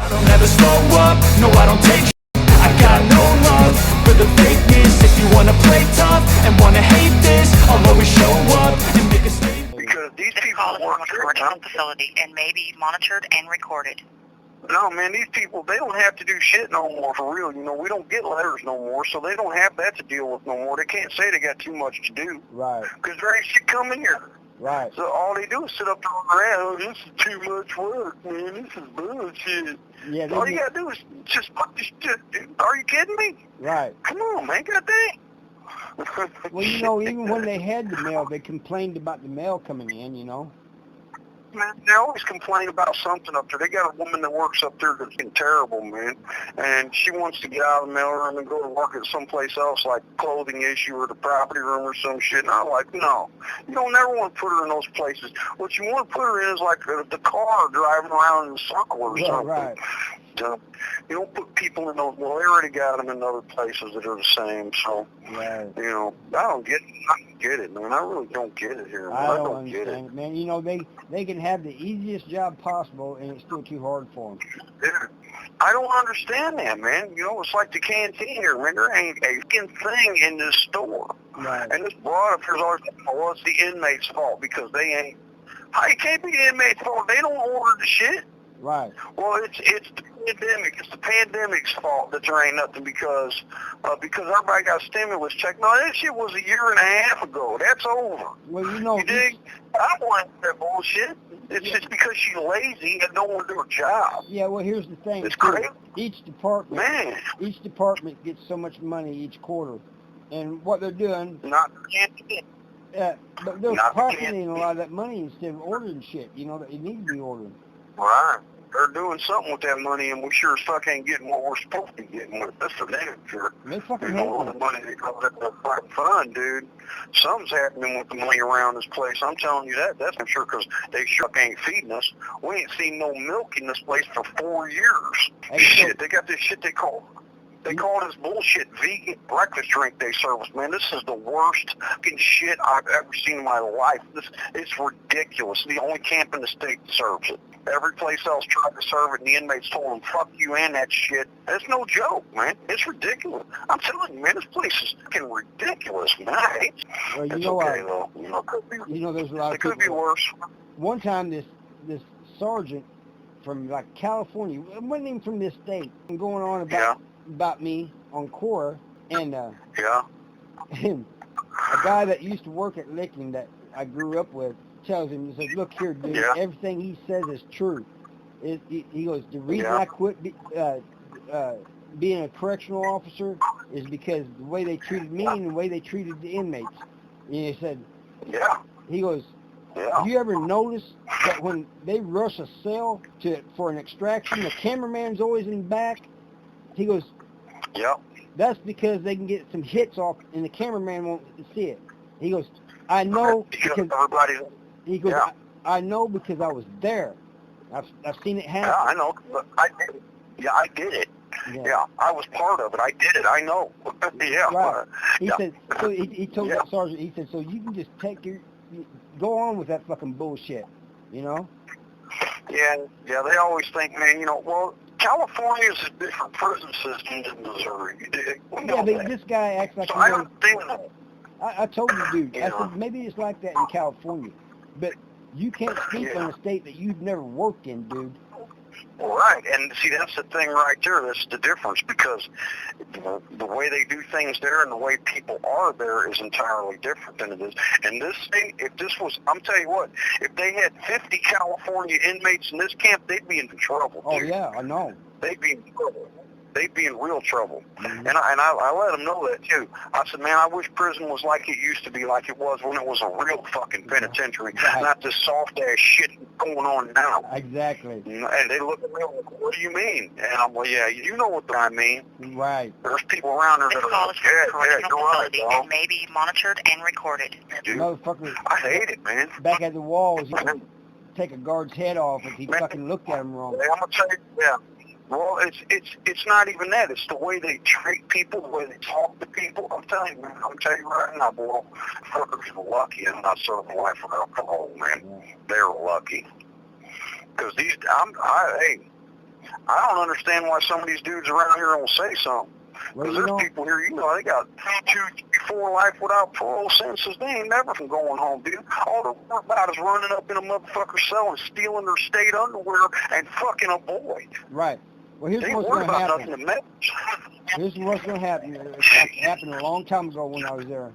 I don't ever slow up, no I don't take I got no love for the fakeness. If you wanna play tough and wanna hate this, I'll always show up and make a statement. Because these This people call is from work a correctional facility and may be monitored and recorded. No, man, these people, they don't have to do shit no more for real. You know, we don't get letters no more, so they don't have that to deal with no more. They can't say they got too much to do. Right. Because there ain't shit coming here. Right. So all they do is sit up there on their ass, oh, this is too much work, man. This is bullshit. Yeah. All you got to do is just fuck this shit, dude. Are you kidding me? Right. Come on, man. God dang. Well, you know, even when they had the mail, they complained about the mail coming in, you know. Man, they always complain about something up there. They got a woman that works up there that's been terrible, man. And she wants to get out of the mailroom and go to work at someplace else, like clothing issue or the property room or some shit. And I'm like, no. You don't never want to put her in those places. What you want to put her in is like the car driving around in a circle or something. Right. You don't put people in those, well, they already got them in other places that are the same, so, Right. you know, I don't get it, man. I really don't get it here, man. I don't get understand it. Man. You know, they can have the easiest job possible, and it's still too hard for them. Dude, I don't understand that, man. You know, it's like the canteen here, man. There ain't a fucking thing in this store. Right. And this broad up here's always, well, it's the inmate's fault because they ain't. How it can't be the inmate's fault? They don't order the shit. Right. Well, it's the pandemic. It's the pandemic's fault that there ain't nothing because everybody got stimulus check. No, that shit was a year and a half ago. That's over. Well, you know. You dig? I don't want that bullshit. It's just because she's lazy and don't want to do her job. Yeah. Well, here's the thing. It's crazy. Each department. Man. Each department gets so much money each quarter, and what they're doing. Not But they're Not pocketing a lot of that money instead of ordering shit. You know that it needs to be ordered. right. They're doing something with that money, and we sure as fuck ain't getting what we're supposed to be getting with it. That's for damn sure. They fucking You hate know, all it. the money they call it fun, dude. Something's happening with the money around this place. I'm telling you that. That's for sure, because they sure ain't feeding us. We ain't seen no milk in this place for 4 years. Hey, Shit, they got this shit they call this bullshit vegan breakfast drink they serve us, man. This is the worst fucking shit I've ever seen in my life. It's ridiculous. The only camp in the state that serves it. Every place else tried to serve it, and the inmates told them, fuck you and that shit. That's no joke, man. It's ridiculous. I'm telling you, man, this place is fucking ridiculous, man. Well, you It's know, okay, though. You know, there's a lot of it could be people. worse. One time, this sergeant from like California, it wasn't even from this state, going on about me on Cora, and Yeah. a guy that used to work at Licking that I grew up with tells him, he says, look here, dude, Yeah. everything he says is true. He goes, the reason Yeah. I quit being a correctional officer is because the way they treated me and the way they treated the inmates. And he said, Yeah. he goes, Yeah. have you ever noticed that when they rush a cell for an extraction, the cameraman's always in the back? He goes, Yeah. that's because they can get some hits off and the cameraman won't see it. He goes, I know because everybody. he goes, Yeah. I know because I was there. I've seen it happen. Yeah, I know. I did it. Yeah, I did it. Yeah, I was part of it. I did it. I know. Yeah. Right. He Yeah. said, so he told Yeah. that sergeant, he said, so you can just go on with that fucking bullshit, you know? Yeah, they always think, man, you know, well, California's a different prison system than Missouri. You dig? We know Yeah, but that. this guy acts like So he I knows. don't think that. I told the dude, I Yeah. said, maybe it's like that in California, but you can't speak on a state that you've never worked in, dude. Right, and see, that's the thing right there. That's the difference, because the way they do things there and the way people are there is entirely different than it is. And this state, if this was, I'm telling you what, if they had 50 California inmates in this camp, they'd be in trouble. Oh, dude. yeah, I know. They'd be in trouble. They'd be in real trouble. Mm-hmm. And I let them know that, too. I said, man, I wish prison was like it used to be, like it was when it was a real fucking penitentiary, Right. not this soft-ass shit going on now. Exactly. And they look at me like, what do you mean? And I'm like, yeah, you know what I mean. Right. There's people around there This that call are is from a like, correctional go out, facility dog. and may be monitored and recorded. Dude, Motherfucker, I hate it, man. back at the walls, you could take a guard's head off if he Man. fucking looked at him wrong. I'm gonna tell you, yeah. Well, it's not even that. It's the way they treat people, the way they talk to people. I'm telling you, man. I'm telling you right now, boy. Fuckers are lucky I'm not serving life for alcohol, man. Yeah. They're lucky. Because I don't understand why some of these dudes around here don't say something. Because there's people here, they got 2, 3, 4 life without parole sentences. They ain't never from going home, dude. All they're worried about is running up in a motherfucker's cell and stealing their state underwear and fucking a boy. Right. Well, here's what's going to happen. Here's what's going to happen. It happened a long time ago when I was there.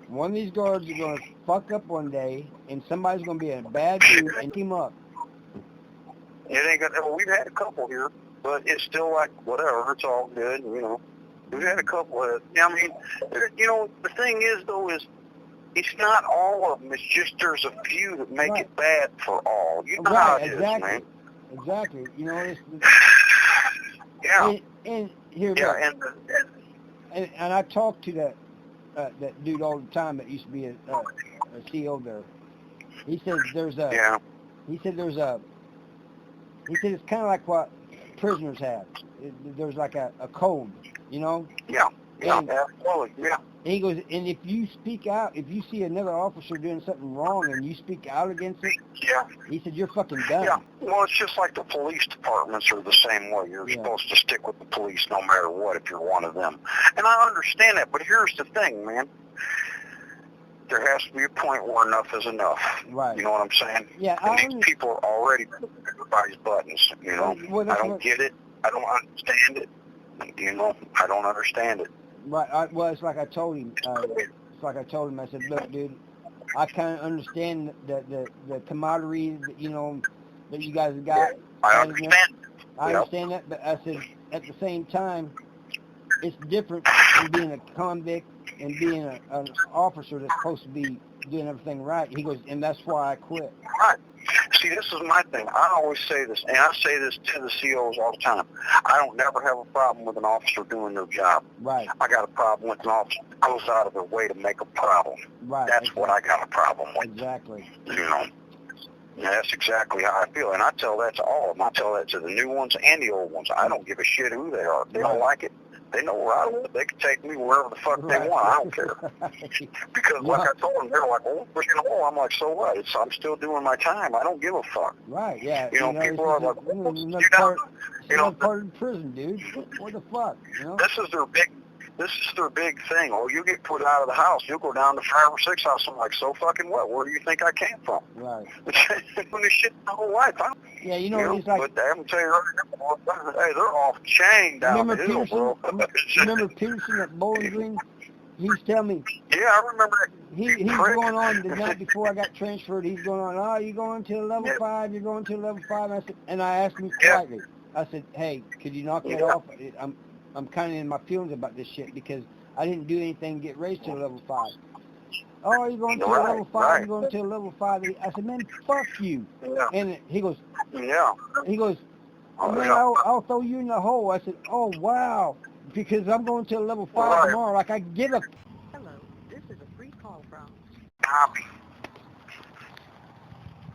One of these guards are going to fuck up one day, and somebody's going to be a bad dude and team up. It ain't gonna, we've had a couple here, but it's still like, whatever, it's all good, We've had a couple of, the thing is, though, is it's not all of them. It's just there's a few that make it bad for all. You know how it is, man. Exactly. Yeah. And here, yeah, and I talk to that dude all the time that used to be a CO there. He said there's a. Yeah. He said it's kind of like what prisoners have. There's like a code, Yeah. And, absolutely. Yeah. And he goes, and if you speak out, if you see another officer doing something wrong and you speak out against it, he said you're fucking done. Yeah. Well, it's just like the police departments are the same way. You're supposed to stick with the police no matter what if you're one of them. And I understand that, but here's the thing, man. There has to be a point where enough is enough. Right. You know what I'm saying? Yeah. And these people are already everybody's buttons. Well, I don't get it. I don't understand it. I don't understand it. Right. Well, it's like I told him. I said, look, dude, I kind of understand the camaraderie that you guys have got. Yeah, I understand. I understand that, but I said at the same time, it's different than being a convict and being an officer that's supposed to be doing everything right. He goes, and that's why I quit. Right. See, this is my thing. I always say this, and I say this to the COs all the time. I don't never have a problem with an officer doing their job. Right. I got a problem with an officer that goes out of their way to make a problem. Right. That's what I got a problem with. Exactly. Yeah, that's exactly how I feel, and I tell that to all of them. I tell that to the new ones and the old ones. I don't give a shit who they are. If they don't like it, they know where I live. They can take me wherever the fuck they want. I don't care. Because like I told them, they're like, oh, I'm like, so what? I'm still doing my time. I don't give a fuck. Right, yeah. People are like, part of the prison, dude. What the fuck? This is their big thing. Oh, you get put out of the house. You'll go down to 5 or 6 houses. I'm like, so fucking what? Where do you think I came from? Right. Doing this shit my whole life. Yeah, it's like... But I'm telling you right now, hey, they're off the chain down the hill, bro. Remember Peterson at Bowling Green? He's telling me... Yeah, I remember that. He's going on the night before I got transferred. He's going on, you're going to level 5, you're going to level 5. And I asked him politely. I said, hey, could you knock that off? I'm kind of in my feelings about this shit because I didn't do anything to get raised to a level 5. Oh, you're going to a level 5, you're going to a level 5. I said, man, fuck you. Yeah. And he goes, he goes, man, I'll throw you in the hole. I said, oh, wow, because I'm going to a level 5 tomorrow. Like, I give a... Hello, this is a free call from... Copy.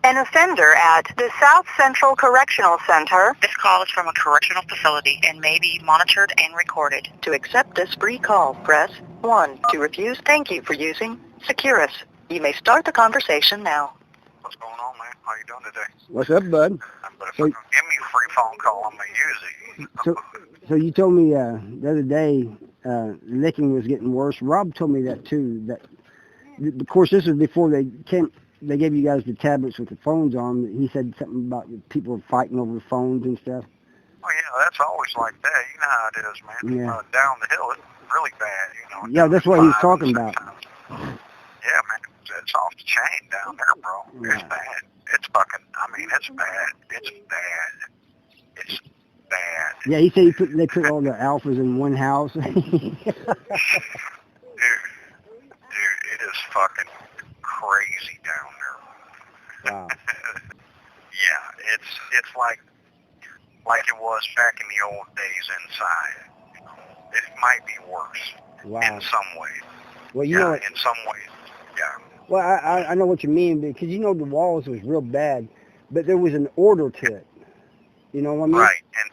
An offender at the South Central Correctional Center. This call is from a correctional facility and may be monitored and recorded. To accept this free call, press 1. To refuse, thank you for using Securus. You may start the conversation now. What's going on, man? How you doing today? What's up, bud? But if you give me a free phone call, I'm going to use it. So you told me the other day licking was getting worse. Rob told me that, too. That, of course, this was before they gave you guys the tablets with the phones on. He said something about people fighting over the phones and stuff. Oh, yeah, that's always like that. You know how it is, man. Yeah. Down the hill, it's really bad, Yeah, that's what he's talking about. Yeah, man, it's off the chain down there, bro. Yeah. It's bad. It's fucking, it's bad. It's bad. It's bad. Yeah, he said they put all the alphas in one house. Dude, it is fucking crazy down there. Wow. Yeah, it's like it was back in the old days inside. It might be worse. Wow. In some ways. Well, you know, in some ways, yeah. Well, I know what you mean, because the walls was real bad, but there was an order to it. You know what I mean? Right, and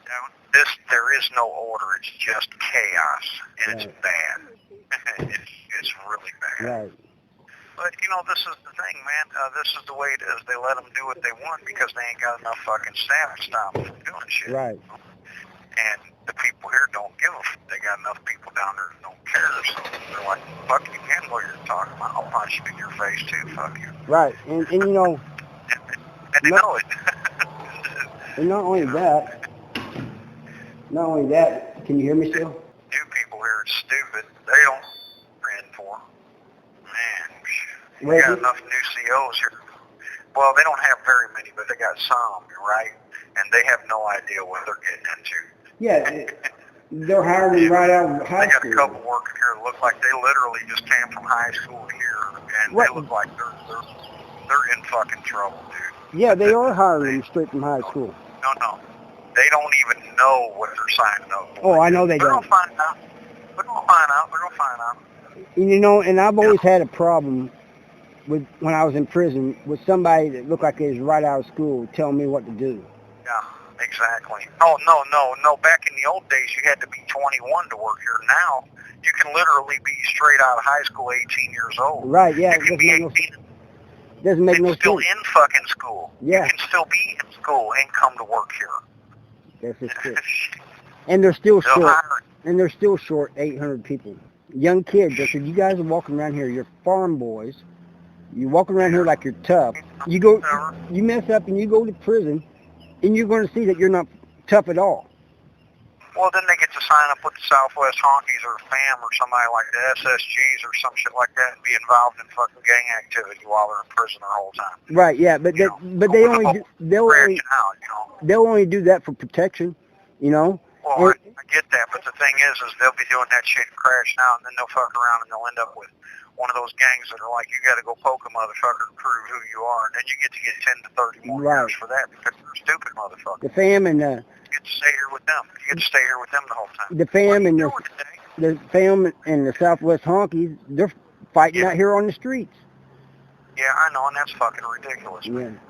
there is no order. It's just chaos, and it's bad. It's really bad. Right. But, this is the thing, man. This is the way it is. They let them do what they want because they ain't got enough fucking staff to stop them from doing shit. Right. And the people here don't give a fuck. They got enough people down there that don't care. So they're like, fuck you, man, what you're talking about. I'll punch you in your face, too. Fuck you. Right. And And they know it. And not only that, can you hear me still? New people here are stupid. They don't in for. Man, we got enough new COs here. Well, they don't have very many, but they got some, right? And they have no idea what they're getting into. Yeah, they're hiring right out of high school. They got a couple working here that look like they literally just came from high school here, and they look like they're in fucking trouble, dude. Yeah, they are hiring straight from high school. No. They don't even know what they're signing up for. Oh, I know they don't. They're going to find out. They're going to find out. And I've always had a problem with, when I was in prison, with somebody that looked like they was right out of school telling me what to do. Yeah, exactly. No. Back in the old days, you had to be 21 to work here. Now, you can literally be straight out of high school, 18 years old. Right, yeah. You can be 18. Doesn't make no sense. Still in fucking school. Yeah. You can still be in school and come to work here. That's just it. And they're still short. And they're still short 800 people. Young kids. I said, you guys are walking around here. You're farm boys. You're walking around here like you're tough. You mess up and you go to prison, and you're going to see that you're not tough at all. Well, then they get to sign up with the Southwest Honkies or FAM or somebody like the SSGs or some shit like that and be involved in fucking gang activity while they're in prison their whole time. Right, yeah, but they'll only do that for protection, Well, I get that, but the thing is they'll be doing that shit and crashing out, and then they'll fuck around and they'll end up with one of those gangs that are like, you got to go poke a motherfucker to prove who you are, and then you get to get 10 to 30 more years for that because you're a stupid motherfucker. The FAM and you get to stay here with them. You get to stay here with them the whole time. The FAM and the FAM and the Southwest Honkies, they're fighting out here on the streets. Yeah, I know, and that's fucking ridiculous, man. Yeah.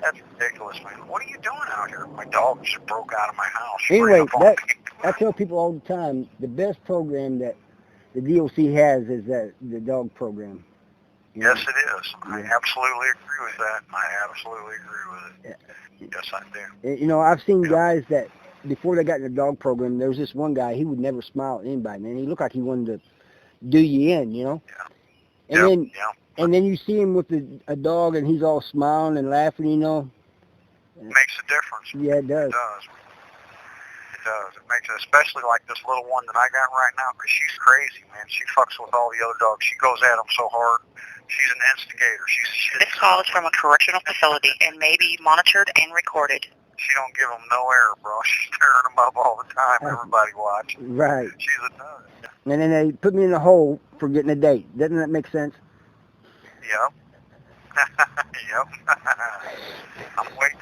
That's ridiculous, man. What are you doing out here? My dog just broke out of my house. Anyway, I tell people all the time, the best program that the DOC has is the dog program. Yes, it is. I absolutely agree with that. I absolutely agree with it. Yeah. Yes, I do. I've seen guys that, before they got in the dog program, there was this one guy, he would never smile at anybody, man. He looked like he wanted to do you in, Yeah. And then you see him with a dog, and he's all smiling and laughing, It makes a difference. Yeah, it does. It does. It does. It makes it, especially like this little one that I got right now, because she's crazy, man. She fucks with all the other dogs. She goes at them so hard. She's an instigator. This call is from a correctional facility and may be monitored and recorded. She don't give them no air, bro. She's tearing them up all the time. Everybody watching. Right. She's a nut. And then they put me in the hole for getting a date. Doesn't that make sense? Yep. Yep. I'm waiting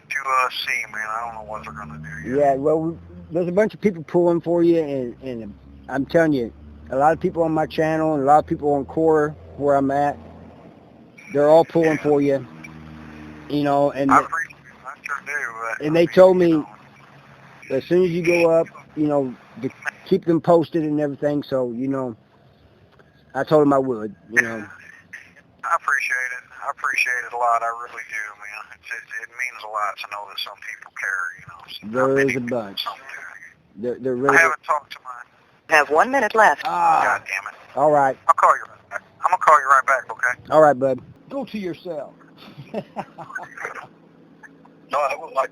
to see, man. I don't know what they're going to do yet. Yeah, well, there's a bunch of people pulling for you, and I'm telling you, a lot of people on my channel and a lot of people on Core, where I'm at, they're all pulling for you, and I sure do. And they told me, as soon as you go up, to keep them posted and everything, so, I told them I would, I appreciate it. I appreciate it a lot. I really do, man. It means a lot to know that some people care, There is a bunch. They're really... I haven't talked to mine. Have 1 minute left. God damn it. All right. I'll call you right back. I'm going to call you right back, okay? All right, bud. Go to your cell. No, it was like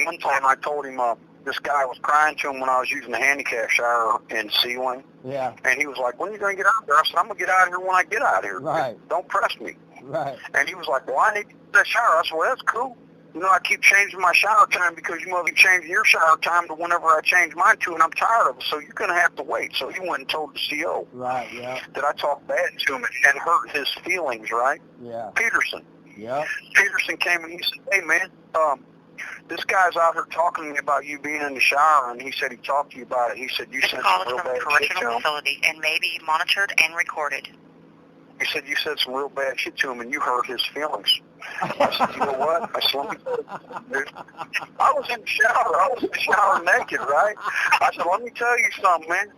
one time I told him this guy was crying to him when I was using the handicap shower in Sealing. Yeah. And he was like, when are you going to get out there? I said, I'm going to get out of here when I get out of here. Right. Don't press me. Right. And he was like, well, I need to get that shower. I said, well, that's cool. I keep changing my shower time because you must be changing your shower time to whenever I change mine to, and I'm tired of it, so you're going to have to wait. So he went and told the CO that I talked bad to him and hurt his feelings, right? Yeah. Peterson. Yeah. Peterson came and he said, hey, man, this guy's out here talking to me about you being in the shower, and he said he talked to you about it. He said you said some real bad shit to him. This call is from a correctional facility and may be monitored and recorded. He said you said some real bad shit to him, and you hurt his feelings. I said, you know what? I said, I was in the shower. I was in the shower naked, right? I said, let me tell you something, man.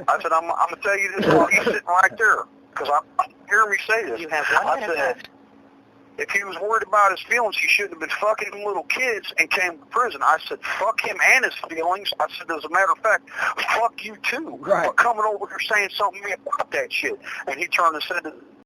I said, I'm going to tell you this while he's sitting right there. Because I hear me say this. You have 1 I minute said, left. if he was worried about his feelings, he shouldn't have been fucking little kids and came to prison. I said, fuck him and his feelings. I said, as a matter of fact, fuck you too. Right. For coming over here saying something to me about that shit. And he turned and said,